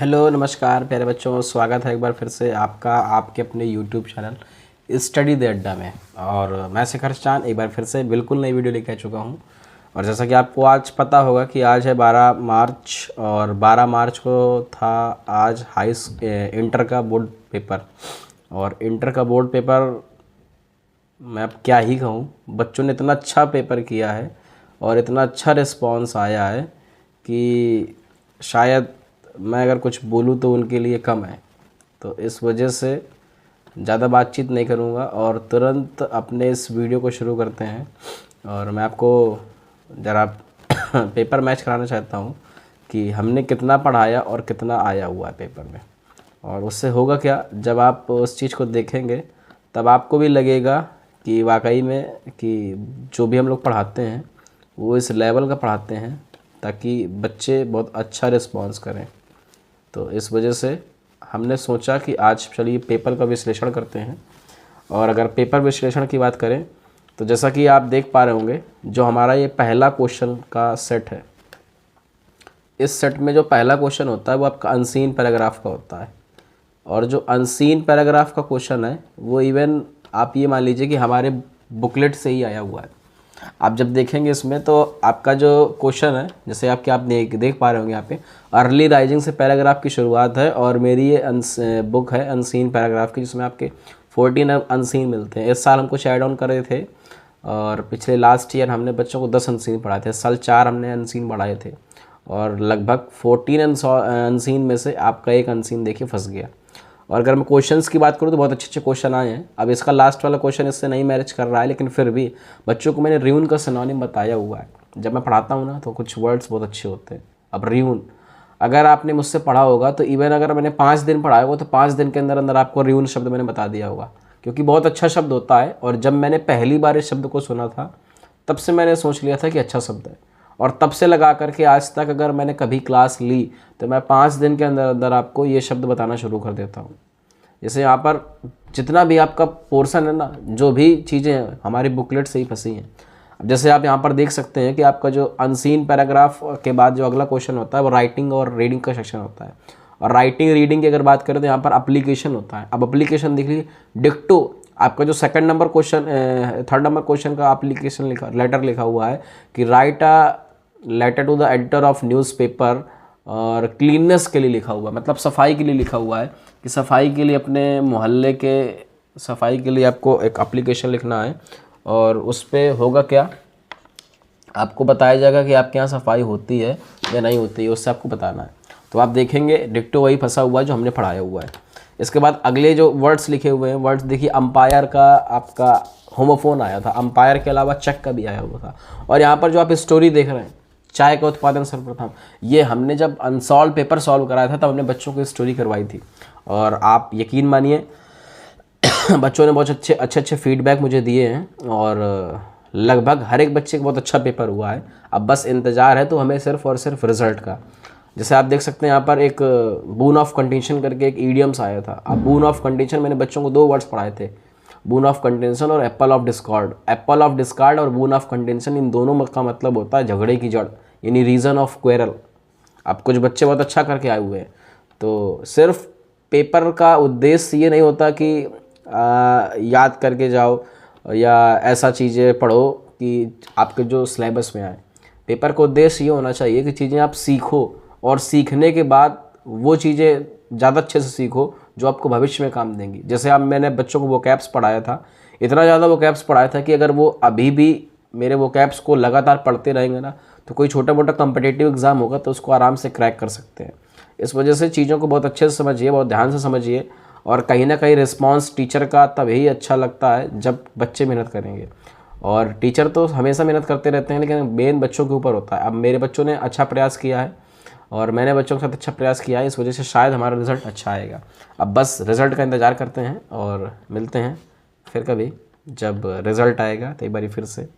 Hello नमस्कार प्यारे बच्चों, स्वागत है एक बार फिर से आपका आपके अपने यूट्यूब चैनल स्टडी द अड्डा में। और मैं शिखर चांद एक बार फिर से बिल्कुल नई वीडियो लेकर आ चुका हूं। और जैसा कि आपको आज पता होगा कि आज है 12 मार्च और 12 मार्च को था आज इंटर का बोर्ड पेपर। और इंटर का बोर्ड पेपर मैं अब क्या ही कहूँ, बच्चों ने इतना अच्छा पेपर किया है और इतना अच्छा रिस्पॉन्स आया है कि शायद मैं अगर कुछ बोलूँ तो उनके लिए कम है। तो इस वजह से ज़्यादा बातचीत नहीं करूँगा और तुरंत अपने इस वीडियो को शुरू करते हैं। और मैं आपको ज़रा पेपर मैच कराना चाहता हूँ कि हमने कितना पढ़ाया और कितना आया हुआ है पेपर में। और उससे होगा क्या, जब आप उस चीज़ को देखेंगे तब आपको भी लगेगा कि वाकई में कि जो भी हम लोग पढ़ाते हैं वो इस लेवल का पढ़ाते हैं ताकि बच्चे बहुत अच्छा रिस्पॉन्स करें। तो इस वजह से हमने सोचा कि आज चलिए पेपर का विश्लेषण करते हैं। और अगर पेपर विश्लेषण की बात करें तो जैसा कि आप देख पा रहे होंगे, जो हमारा ये पहला क्वेश्चन का सेट है, इस सेट में जो पहला क्वेश्चन होता है वो आपका अनसीन पैराग्राफ का होता है। और जो अनसीन पैराग्राफ का क्वेश्चन है वो इवन आप ये मान लीजिए कि हमारे बुकलेट से ही आया हुआ है। आप जब देखेंगे इसमें तो आपका जो क्वेश्चन है, जैसे आप देख पा रहे होंगे यहाँ पे अर्ली राइजिंग से पैराग्राफ की शुरुआत है। और मेरी ये बुक है अनसीन पैराग्राफ की, जिसमें आपके 14 अनसीन मिलते हैं। इस साल हम कुछ ऐड ऑन कर रहे थे और पिछले लास्ट ईयर हमने बच्चों को 10 अनसीन पढ़ाए थे। इस साल 4 हमने अनसीन पढ़ाए थे और लगभग 14 अनसीन में से आपका एक अनसीन देखिए फंस गया। और अगर मैं क्वेश्चंस की बात करूँ तो बहुत अच्छे अच्छे क्वेश्चन आए हैं। अब इसका लास्ट वाला क्वेश्चन इससे नहीं मैच कर रहा है, लेकिन फिर भी बच्चों को मैंने रियून का सिनोनिम बताया हुआ है। जब मैं पढ़ाता हूँ ना तो कुछ वर्ड्स बहुत अच्छे होते हैं। अब रियून अगर आपने मुझसे पढ़ा होगा तो इवन अगर मैंने 5 दिन पढ़ाया होगा तो 5 दिन के अंदर अंदर आपको रियून शब्द मैंने बता दिया होगा, क्योंकि बहुत अच्छा शब्द होता है। और जब मैंने पहली बार इस शब्द को सुना था तब से मैंने सोच लिया था कि अच्छा शब्द है। और तब से लगा करके आज तक अगर मैंने कभी क्लास ली तो मैं 5 दिन के अंदर अंदर आपको ये शब्द बताना शुरू कर देता हूँ। जैसे यहाँ पर जितना भी आपका पोर्शन है ना, जो भी चीज़ें हैं हमारी बुकलेट से ही फंसी हैं। अब जैसे आप यहाँ पर देख सकते हैं कि आपका जो अनसीन पैराग्राफ के बाद जो अगला क्वेश्चन होता है वो राइटिंग और रीडिंग का सेक्शन होता है। और राइटिंग रीडिंग की अगर बात करें तो यहाँ पर एप्लीकेशन होता है। अब एप्लीकेशन देख लीजिए, डिक्टो आपका जो थर्ड नंबर क्वेश्चन का एप्लीकेशन लेटर लिखा हुआ है कि write a letter to the editor of newspaper. और क्लीननेस के लिए लिखा हुआ है, मतलब सफाई के लिए लिखा हुआ है कि सफाई के लिए अपने मोहल्ले के सफाई के लिए आपको एक एप्लीकेशन लिखना है। और उस पर होगा क्या, आपको बताया जाएगा कि आपके यहाँ सफाई होती है या नहीं होती है, उससे आपको बताना है। तो आप देखेंगे डिक्टो वही फंसा हुआ है जो हमने पढ़ाया हुआ है। इसके बाद अगले जो वर्ड्स लिखे हुए हैं, वर्ड्स देखिए, अंपायर का आपका होमोफोन आया था, अंपायर के अलावा चक का भी आया हुआ था। और यहाँ पर जो आप स्टोरी देख रहे हैं, चाय का उत्पादन सर्वप्रथम, ये हमने जब अनसॉल्व पेपर सॉल्व कराया था तब हमने बच्चों को स्टोरी करवाई थी। और आप यकीन मानिए बच्चों ने बहुत अच्छे फीडबैक मुझे दिए हैं और लगभग हर एक बच्चे का बहुत अच्छा पेपर हुआ है। अब बस इंतज़ार है तो हमें सिर्फ और सिर्फ रिज़ल्ट का। जैसे आप देख सकते हैं यहाँ पर एक बून ऑफ कंटेंशन करके एक ईडियम्स आया था। अब बून ऑफ कंटेंशन मैंने बच्चों को 2 वर्ड्स पढ़ाए थे, बून ऑफ कंटेंशन और Apple of Discord. Apple of Discord और बून ऑफ कंटेंशन, इन दोनों का मतलब होता है झगड़े की जड़, यानी रीज़न ऑफ क्वेरल। अब कुछ बच्चे बहुत अच्छा करके आए हुए हैं। तो सिर्फ पेपर का उद्देश्य ये नहीं होता कि याद करके जाओ या ऐसा चीज़ें पढ़ो कि आपके जो सिलेबस में आए। पेपर का उद्देश्य ये होना चाहिए कि चीज़ें आप सीखो और सीखने के बाद वो चीज़ें ज़्यादा अच्छे से सीखो जो आपको भविष्य में काम देंगी। जैसे अब मैंने बच्चों को वोकैब्स पढ़ाया था, इतना ज़्यादा वोकैब्स पढ़ाया था कि अगर वो अभी भी मेरे वोकैब्स को लगातार पढ़ते रहेंगे ना तो कोई छोटा मोटा कॉम्पिटिटिव एग्ज़ाम होगा तो उसको आराम से क्रैक कर सकते हैं। इस वजह से चीज़ों को बहुत अच्छे से समझिए, बहुत ध्यान से समझिए। और कहीं ना कहीं रिस्पॉन्स टीचर का तभी अच्छा लगता है जब बच्चे मेहनत करेंगे। और टीचर तो हमेशा मेहनत करते रहते हैं, लेकिन मेन बच्चों के ऊपर होता है। अब मेरे बच्चों ने अच्छा प्रयास किया है और मैंने बच्चों के साथ अच्छा प्रयास किया है, इस वजह से शायद हमारा रिज़ल्ट अच्छा आएगा। अब बस रिज़ल्ट का इंतज़ार करते हैं और मिलते हैं फिर कभी जब रिज़ल्ट आएगा तो एक बार फिर से